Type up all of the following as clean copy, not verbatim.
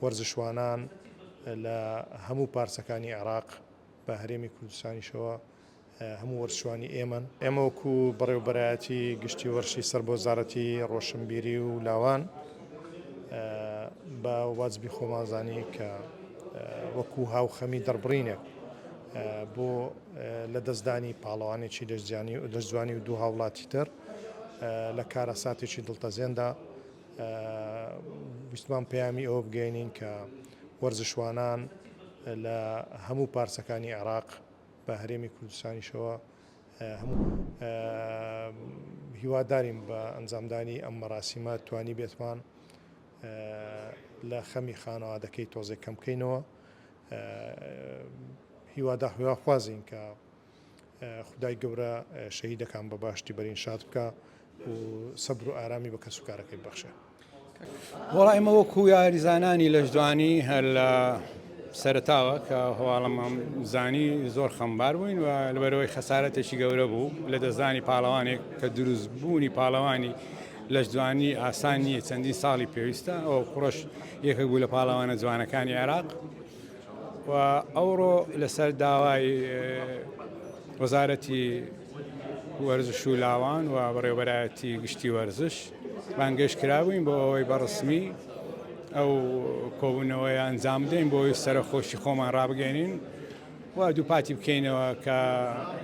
وەرزشوانان لە هەموو پارچەکانی عێراق بە هەرێمی کوردستانیشەوە هەموو وەرزشوانی ئێمە وەکو بەڕێوەبەرایەتی گشتی وەرشی سەر بۆ وەزارەتی ڕۆشنبیری و لاوان بە واجبی خۆمانزانی کە وەکو هاوخەمی دەربڕینێک بۆ لە دەستدانی پاڵەوانێکی دەستجوانی و دوو هاوڵاتی تر لە کارەساتێکی دڵتەزێندا ویستمان پەیامی ئەوە بگەینین کە وەرزشوانان لە هەموو پارچەکانی عێراق بە هەرێمی کوردستانیشەوە هیوادارین بە ئەنجامدانی ئەم مەراسیمە توانی بێتمان لە خەمی خانەوادەکەی تۆزێک کەم بکەینەوە هیواخوازین کە خودای گەورە شەهیدەکان بە باشتی بەرین شاد بکە و سەبر و ئارامی بە کەس و کارەکەی بەخشێ. وەڵای ئێمە وەکو یاریزانانی لەشدوانی هەر لە سەرتاوە کە هەواڵەمە زانی زۆر خەمبار بووین و لەبەرەوەی خەسارەتێکی گەورە بوو لە دەستدانی پاڵەوانێک کە دروستبوونی پاڵەوانی لەشدوانی ئاسان نییە چەندین ساڵی پێویستە ئەو کوڕش یەکێک بوو لە پاڵەوانە جوانەکانی عێراق و ئەوڕۆ لەسەر داوای وەزارەتی وەرزش و لاوان و بەڕێوەبەرایەتی گشتی وەرزش بانگەشت کرابووین بۆ ئەوەی بەڕسمی ئەو کۆبوونەوەی ئەنجام بدەین بۆی سەرخۆشی خۆمان ڕابگەێنین و دووپاتی بکەینەوە کە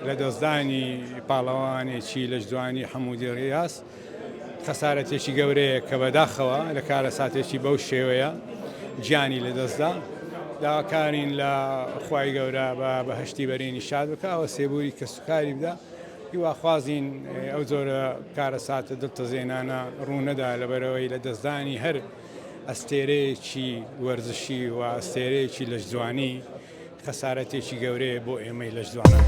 لە دەستدانی پاڵەوانێکی لەشدوانی حەموودی ڕیاس خەسارەتێکی گەورەیە کە بەداخەوە لە کارەساتێکی بەو شێوەیە گیانی لەدەستدا داواکارین لە خوای گەورە بە بەهەشتی بەرینی شاد بکە ئەوە سێبووری کەسوکاری بدە هیواخوازین ئەو جۆرە کارەساتە دڵتەزێنانە ڕوونەدا لەبەرەوەی لە دەستدانی هەر ئەستێرەیەکی وەرزشی و ئەستێرەیەکی لەشدوانی خەسارەتێکی گەورەیە بۆ ئێمەی لەشدوانە.